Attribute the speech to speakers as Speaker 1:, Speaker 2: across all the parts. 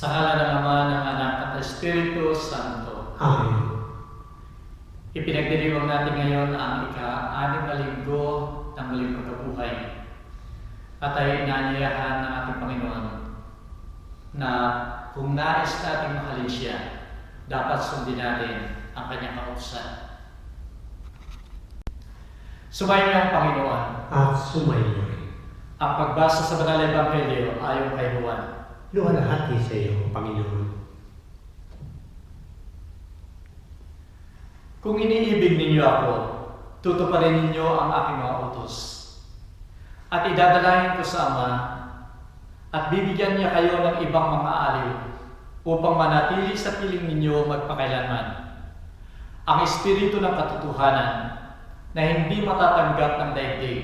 Speaker 1: Sa ngalan ng Ama, ng Anak at Espiritu Santo.
Speaker 2: Amen.
Speaker 1: Ipinagdiriwang natin ngayon ang ika-6 na linggo ng muling pagkabuhay. At ay inaanyayahan ng ating Panginoon na kung nais nating mahalin siya, dapat sundin natin ang kanyang kautusan. Sumayin niyo ang Panginoon.
Speaker 2: At sumayo rin.
Speaker 1: Ang pagbasa sa Banal na Ebanghelyo ayon kay Juan.
Speaker 2: Luwalhati sa iyo, Panginoon.
Speaker 1: Kung iniibig ninyo ako, tutuparin ninyo ang aking mga utos. At idadalahin ko sa Ama, at bibigyan niya kayo ng ibang mga aliw upang manatili sa piling ninyo magpakailanman. Ang Espiritu ng katotohanan na hindi matatanggap ng daigdig,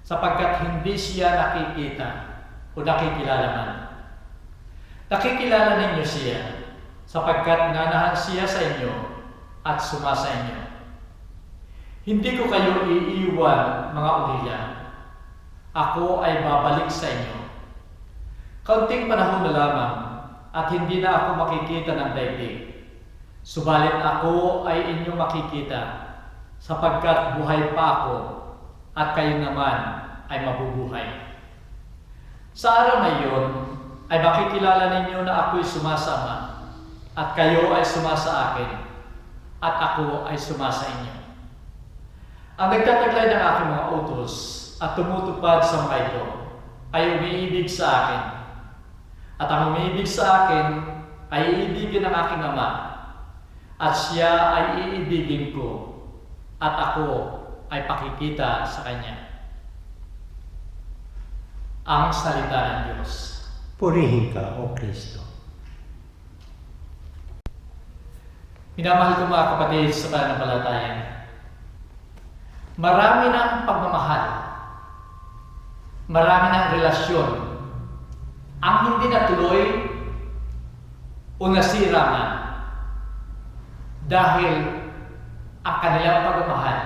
Speaker 1: sapagkat hindi siya nakikita o nakikilala man. Nakikilala ninyo siya, sapagkat nanahan siya sa inyo at sumasa inyo. Hindi ko kayo iiwan, mga ulila. Ako ay babalik sa inyo. Kaunting panahon na lamang at hindi na ako makikita ng daigdig. Subalit ako ay inyong makikita, sapagkat buhay pa ako at kayo naman ay mabubuhay. Sa araw na iyon ay makikilala ninyo na ako'y sumasama at kayo ay sumasa akin at ako ay sumasa inyo. Ang nagtataglay ng aking mga utos at tumutupad sa mga ito ay umiibig sa akin. At ang umiibig sa akin ay iibigin ng aking Ama at siya ay iibigin ko at ako ay pakikita sa kanya. Ang salita ng Diyos.
Speaker 2: Purihin ka, O Kristo.
Speaker 1: Minamahal ko mga kapatid sa pananampalataya, marami ng pagmamahal, marami ng relasyon ang hindi natuloy o nasira man dahil ang kanilang pagmamahal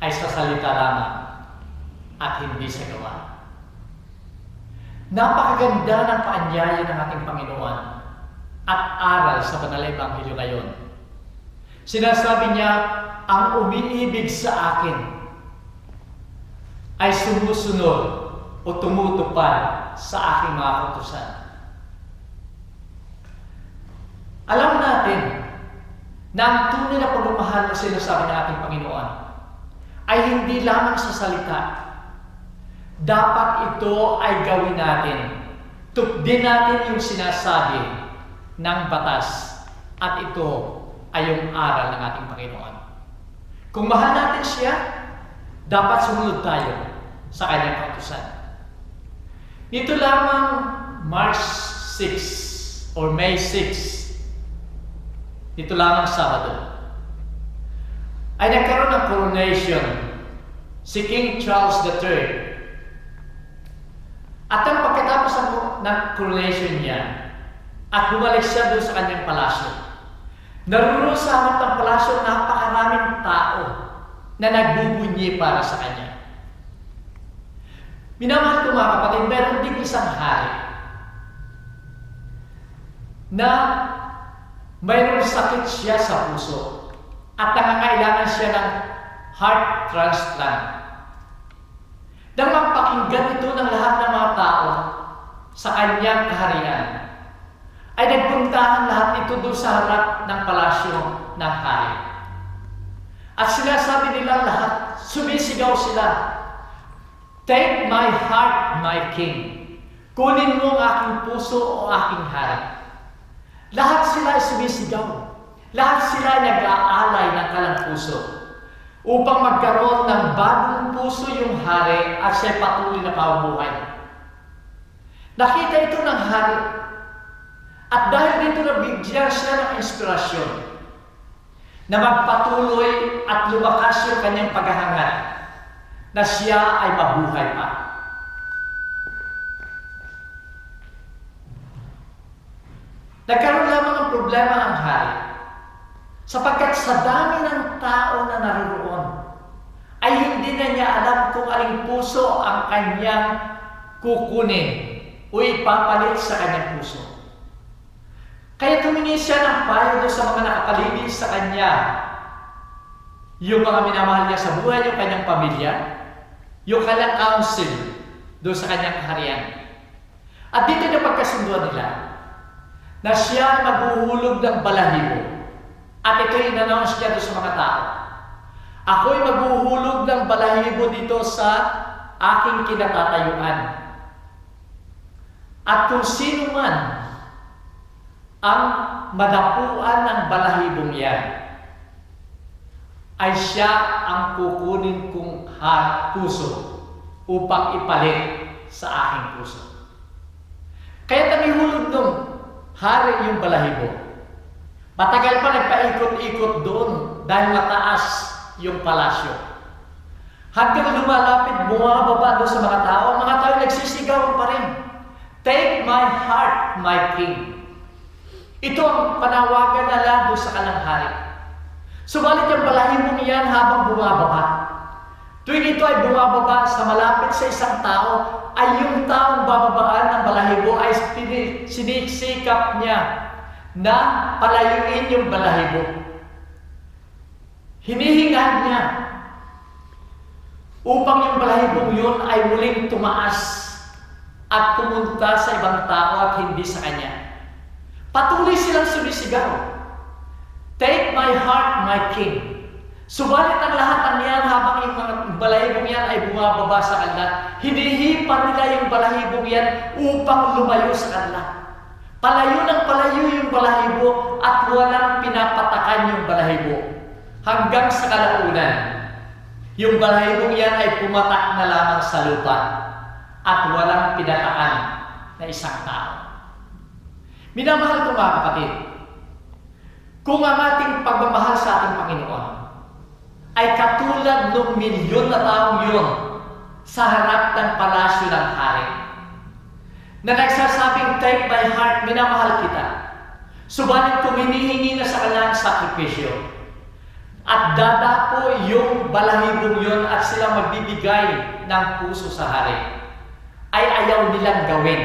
Speaker 1: ay sa salita lamang at hindi sa gawa. Napakaganda ng paanyaya ng ating Panginoon at aral sa Banal na Ebanghelyo ngayon. Sinasabi niya, ang umiibig sa akin ay sumusunod o tumutupad sa aking mga kautusan. Alam natin na ang tunay na pagmamahal na sinasabi ng ating Panginoon ay hindi lamang sa salita. Dapat ito ay gawin natin. Tupdin natin yung sinasabi ng batas at ito ay yung aral ng ating Panginoon. Kung mahal natin siya, dapat sumunod tayo sa kanyang kautusan. Nito lamang March 6 or May 6, nito lamang Sabado, ay nagkaroon ng coronation si King Charles III. At ang pagkatapos ng coronation niya, at bumalik siya doon sa kanyang palasyo, naroon sa harap ng palasyo napakaraming tao na nagbubunyi para sa kanya. Minamahal ko mga kapatid, meron din isang hari na mayroong sakit siya sa puso at nangangailangan siya ng heart transplant. Nang mapakinggan ito ng lahat ng mga tao sa kanyang kaharian, ay nagpuntahan lahat ito doon sa harap ng palasyo ng hari. At sinasabi nila lahat, sumisigaw sila, "Take my heart, my king. Kunin mo ang aking puso o aking hari." Lahat sila ay sumisigaw. Lahat sila ay nag-aalay ng kalang puso upang magkaroon ng bagong puso yung hari at siya'y patuloy na kabuhay. Nakita ito ng hari at dahil dito nabigyan siya ng inspirasyon na magpatuloy at lumakas yung kanyang paghahangad na siya ay mabuhay pa. Nagkaroon lamang ng problema ang hari sapagkat sa dami ng tao na naroon ay hindi na niya alam kung aling puso ang kanyang kukunin o ipapalit sa kanyang puso. Kaya tumingi siya ng payo doon sa mga nakapaligid sa kanya. Yung mga minamahal niya sa buhay, yung kanyang pamilya, yung kanyang counsel doon sa kanyang kaharian. At dito na pagkasunduan nila na siya maghuhulog ng balahibo. At ito'y in-announce niya doon sa mga tao. Ako'y maghuhulog ng balahibo dito sa aking kinatatayuan. At kung sino man ang madapuan ng balahibong yan, ay siya ang kukunin kong puso upang ipalit sa aking puso. Kaya namihulog nung hari yung balahibo. Matagal pa nagpaikot-ikot doon dahil mataas yung palasyo. Hanggang lumalapit, bumababa doon sa mga tao, ang mga tao nagsisigawan pa rin. Take my heart, my king. Ito ang panawagan nila doon sa kanang hari. Subalit yung balahibong yan habang bumababa. Tuwing ito ay bumababa sa malapit sa isang tao, ay yung taong bababaan ng balahibo ay sinisikap niya na palayuin yung balahibo. Hinihingahan niya upang yung balahibong yun ay muling tumaas at pumunta sa ibang tao at hindi sa kanya. Patuloy silang sumisigaw, take my heart, my king. Subalit ang lahat ng yan habang yung mga balahibong yan ay bumababa sa kanila, hinihipan nila yung balahibong yan upang lumayo sa kanila. Palayo ng palayo yung balahibo at walang pinapatakan yung balahibo. Hanggang sa kalaunan, yung balahibong yan ay pumatak na lamang sa lupa at walang pinatakan na isang tao. Minamahal ko mga kapatid, kung ang ating pagmamahal sa ating Panginoon ay katulad ng milyon na taong yun sa harap ng palasyo ng hari, na nagsasabing, take my heart, minamahal kita. Subalit kung hinihingi na sa kanilang sakripisyo, at dadapo yung balahibong yun at sila magbibigay ng puso sa hari, ay ayaw nilang gawin.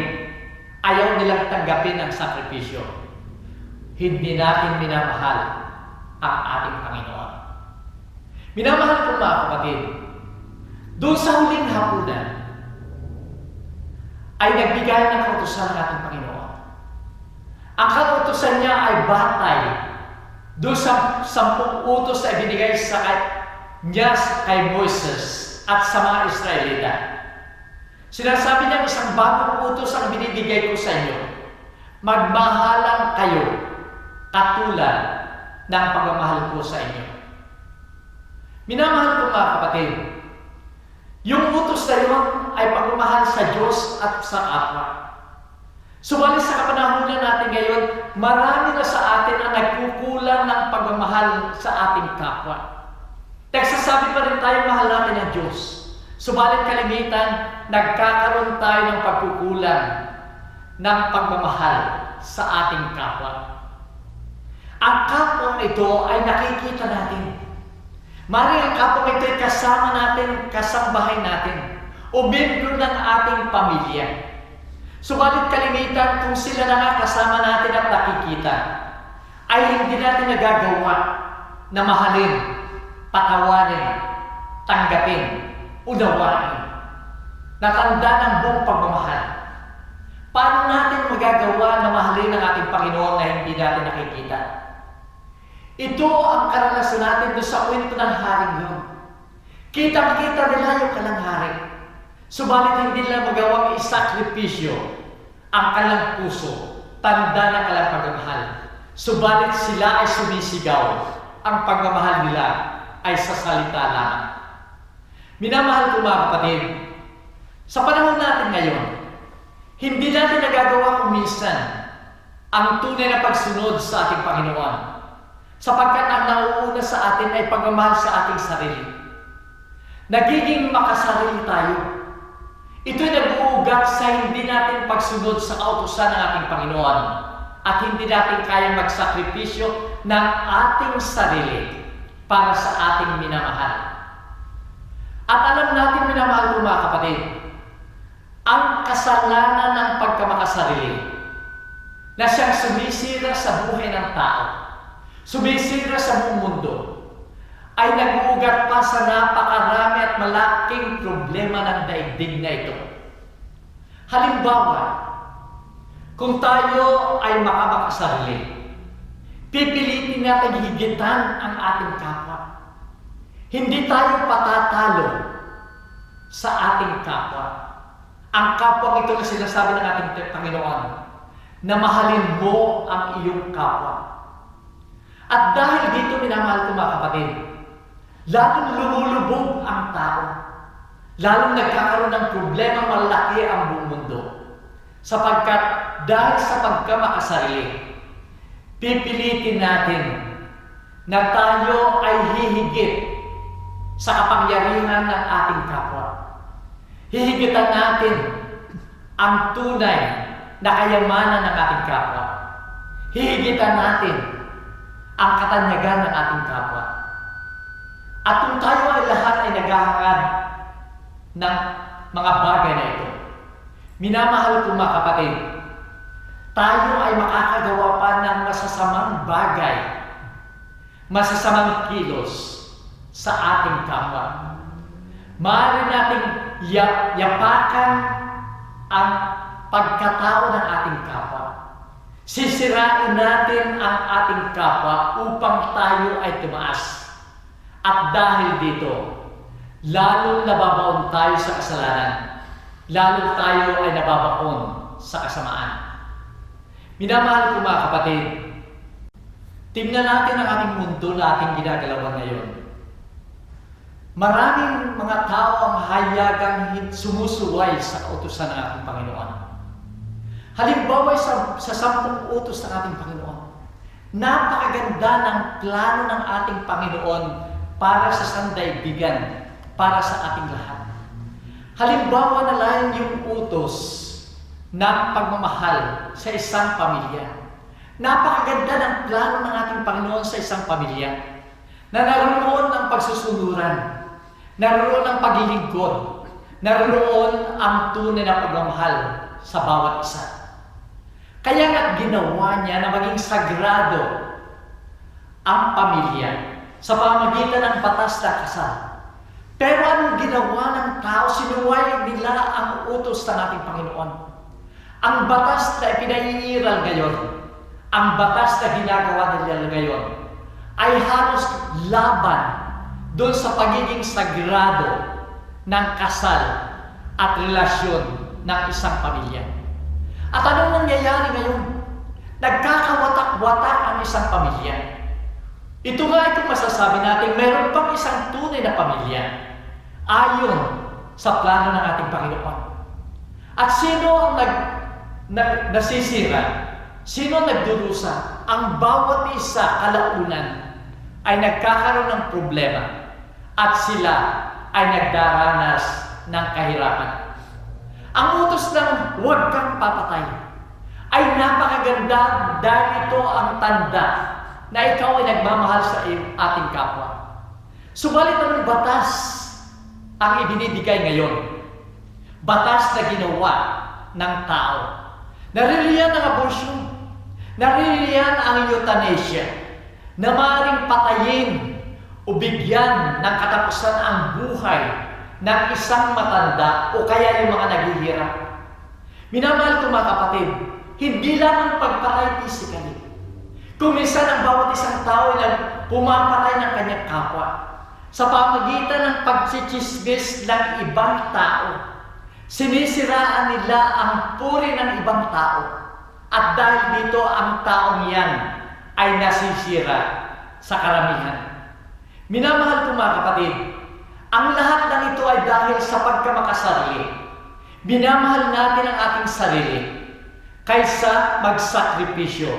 Speaker 1: Ayaw nilang tanggapin ang sakripisyo. Hindi natin minamahal ang ating Panginoon. Minamahal ko mga kapatid, doon sa huling hapunan, ay nagbigay ng kautusan ng ating Panginoon. Ang kautusan niya ay batay doon sa 10 utos na ibinigay sa niya kay Moises at sa mga Israelita. Sinasabi niya, isang bagong utos ang binibigay ko sa inyo. Magmahalan kayo katulad ng pagmamahal ko sa inyo. Minamahal ko mga kapatid, yung utos na yun ay pagmamahal sa Diyos at sa kapwa. Subalit sa kapanahunan natin ngayon, marami na sa atin ang nagkukulang ng pagmamahal sa ating kapwa. Nagsasabi pa rin tayo mahal natin ang Diyos. Subalit kalimitan, nagkakaroon tayo ng pagkukulang ng pagmamahal sa ating kapwa. Ang kapwa ito ay nakikita natin. Maring ang kapwa ito ay kasama natin, kasambahay natin, o membro ng ating pamilya. Subalit kalimitan, kung sila na nga kasama natin at nakikita, ay hindi natin nagagawa na mahalin, patawarin, tanggapin, unawain, natanda ng buong pagmamahal. Paano natin magagawa na mahalin ang ating Panginoon na hindi natin nakikita? Ito ang karanasan natin doon sa kwento ng haring yun. Kitang-kita nila yung kanilang hari. Subalit hindi nila magawang isakripisyo ang kanilang puso, tanda ng kanilang pagmamahal. Subalit sila ay sumisigaw. Ang pagmamahal nila ay sa salita lang. Minamahal ko mga kapatid, sa panahon natin ngayon, hindi natin nagagawa kung minsan ang tunay na pagsunod sa ating Panginoon, sapagkat ang nauuna sa atin ay pagmamahal sa ating sarili. Nagiging makasarili tayo. Ito'y nag-uugat sa hindi natin pagsunod sa kautusan ng ating Panginoon at hindi natin kayang magsakripisyo ng ating sarili para sa ating minamahal. At alam natin, minamahal ko mga kapatid, ang kasalanan ng pagkamakasarili na siyang sumisira sa buhay ng tao, sumisira sa buong mundo, ay nag-uugat pa sa napakarami at malaking problema ng daigdig na ito. Halimbawa, kung tayo ay makamakasarili, pipilitin natin higitan ang ating kapwa. Hindi tayo patatalo sa ating kapwa. Ang kapwa ito na sinasabi ng ating Panginoon, na mahalin mo ang iyong kapwa. At dahil dito, minamahal ko mga kapatid, lalong lumulubog ang tao. Lalong nagkakaroon ng problema malaki ang buong mundo. Sapagkat dahil sa pagkamakasarili, pipilitin natin na tayo ay hihigit sa kapangyarihan ng ating kapwa. Hihigitan natin ang tunay na kayamanan ng ating kapwa. Hihigitan natin ang katanyagan ng ating kapwa. At kung tayo ay lahat ay naghahangad ng mga bagay na ito, minamahal ko mga kapatid, tayo ay makakagawa pa ng masasamang bagay, masasamang kilos sa ating kapwa. Maaari nating yapakan ang pagkatao ng ating kapwa. Sisirain natin ang ating kapwa upang tayo ay tumaas. At dahil dito, lalong nababaon tayo sa kasalanan. Lalong tayo ay nababaon sa kasamaan. Minamahal ko mga kapatid, tingnan natin ang ating mundo na ating ginagalawan ngayon. Maraming mga tao ang hayagang sumusuway sa kautusan ng ating Panginoon. Halimbawa sa 10 utos ng ating Panginoon, napakaganda ng plano ng ating Panginoon para sa sandaigdigan, para sa ating lahat. Halimbawa na lang yung utos ng pagmamahal sa isang pamilya. Napakaganda ng plano ng ating Panginoon sa isang pamilya na naroon ang pagsusunuran, naroon ang paglilingkod, naroon ang tunay na pagmamahal sa bawat isa. Kaya nga't ginawa niya na maging sagrado ang pamilya sa pamamagitan ng batas na kasal. Pero anong ginawa ng tao? Sinuway nila ang utos ng ating Panginoon. Ang batas na ipinaiiral ngayon, ang batas na ginagawa nila ngayon, ay halos laban doon sa pagiging sagrado ng kasal at relasyon ng isang pamilya. At anong nangyayari ngayon? Nagkakawatak-watak ang isang pamilya. Ito nga itong masasabi natin, mayroon pang isang tunay na pamilya ayon sa plano ng ating Panginoon. At sino ang nasisira? Sino ang nagdurusa? Ang bawat isa kalaunan ay nagkakaroon ng problema at sila ay nagdaranas ng kahirapan. Ang utos ng huwag kang papatay ay napakaganda dahil ito ang tanda na ikaw ay nagmamahal sa ating kapwa. Subalit anong batas ang ibinibigay ngayon? Batas na ginawa ng tao. Naririyan ang abortion, naririyan ang euthanasia, na maaaring patayin o bigyan ng katapusan ang buhay ng isang matanda o kaya yung mga naghihirap. Minamahal ko mga kapatid, hindi lang ang pagpatay physically. Kung minsan ang bawat isang tao ay pumapatay ng kanyang kapwa sa pamagitan ng pagchichismis ng ibang tao. Sinisiraan nila ang puri ng ibang tao. At dahil dito ang taong yan ay nasisira sa karamihan. Minamahal ko mga kapatid, ang lahat ng ito ay dahil sa pagkamakasarili. Minamahal natin ang ating sarili kaysa magsakripisyo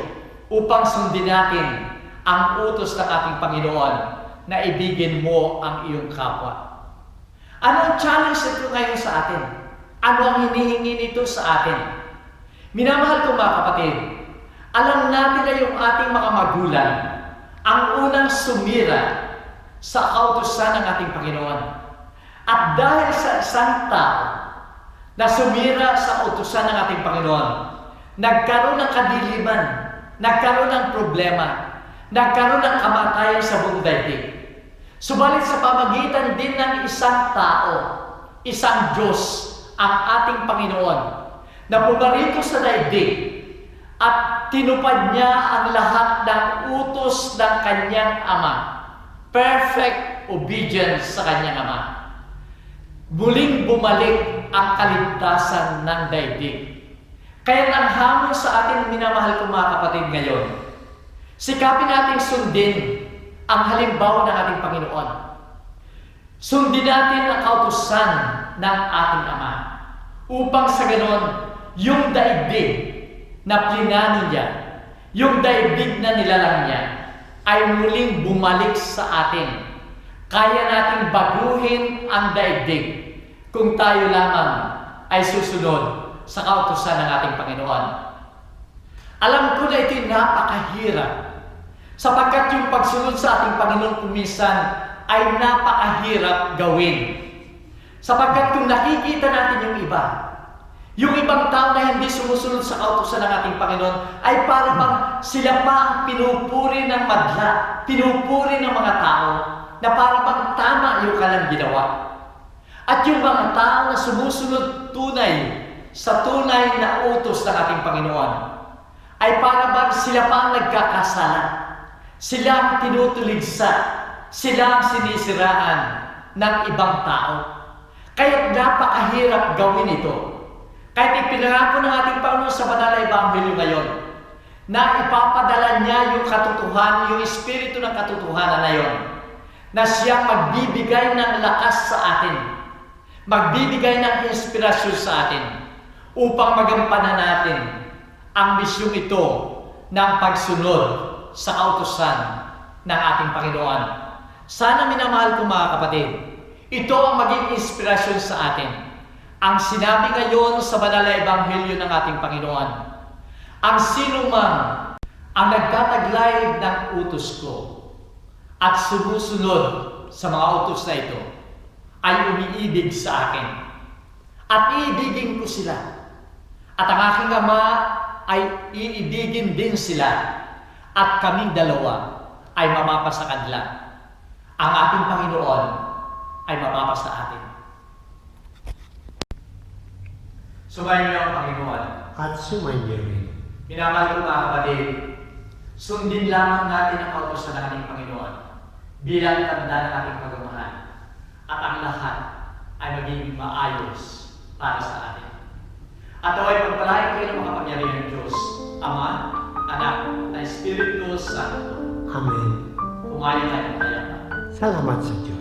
Speaker 1: upang sundin natin ang utos ng ating Panginoon na ibigin mo ang iyong kapwa. Ano ang challenge ito ngayon sa atin? Ano ang hinihingi nito sa atin? Minamahal ko mga kapatid, alam natin na yung ating mga magulang ang unang sumira sa kautusan ng ating Panginoon. At dahil sa isang tao na sumira sa utusan ng ating Panginoon. Nagkaroon ng kadiliman, nagkaroon ng problema, nagkaroon ng kamatayan sa buong daigdig. Subalit sa pamagitan din ng isang tao, isang Diyos, ang ating Panginoon, na pumarito sa daigdig at tinupad niya ang lahat ng utos ng kanyang Ama. Perfect obedience sa kanyang Ama. Muling bumalik ang kaligtasan ng daigdig. Kaya ang hamon sa atin, minamahal kong mga kapatid ngayon, sikapin nating sundin ang halimbawa ng ating Panginoon. Sundin natin ang kautusan ng ating Ama upang sa ganon, yung daigdig na plinano niya, yung daigdig na nilalang niya, ay muling bumalik sa atin. Kaya nating baguhin ang daigdig kung tayo lamang ay susunod sa kautusan ng ating Panginoon. Alam ko na ito'y napakahirap sapagkat yung pagsunod sa ating Panginoon kuminsan ay napakahirap gawin. Sapagkat kung nakikita natin yung ibang tao na hindi sumusunod sa kautusan ng ating Panginoon ay para bang sila pa ang pinupuri ng madla, pinupuri ng mga tao na para bang tama yung kanilang ginawa. At yung mga tao na sumusunod tunay sa tunay na utos ng ating Panginoon ay para bang sila pa ang nagkakasala, sila ang tinutuligsa, sila ang sinisiraan ng ibang tao. Kaya napakahirap gawin ito. Kahit ipinangako ng ating Panginoon sa banal na Ebanghelyo ngayon na ipapadala niya yung katotohanan, yung espiritu ng katotohanan na yon, na siyang magbibigay ng lakas sa atin, magbibigay ng inspirasyon sa atin upang magampanan natin ang misyong ito ng pagsunod sa kautusan ng ating Panginoon. Sana minamahal ko mga kapatid, ito ang maging inspirasyon sa atin. Ang sinabi ngayon sa banal na Ebanghelyo ng ating Panginoon, ang sino man ang nagtataglay ng utos ko at sumusunod sa mga utos na ito ay umiibig sa akin at iibigin ko sila. At ang aking Ama ay iibigin din sila at kaming dalawa ay mamapasa kanila. Ang ating Panginoon ay mamapasa atin. Sumayin niyo ang Panginoon.
Speaker 2: At sumainyo rin.
Speaker 1: Minamahal ko mga kapatid, sundin lamang natin ang kautusan ng ating Panginoon bilang tanda ng ating pagmamahal. At ang lahat ay magiging maayos para sa atin. At away pagpalain kayo ng makapangyarihan ng Diyos, Ama, Anak, na Espiritu Santo.
Speaker 2: Amen.
Speaker 1: Pumayo tayo ng kayapa.
Speaker 2: Salamat sa Diyos.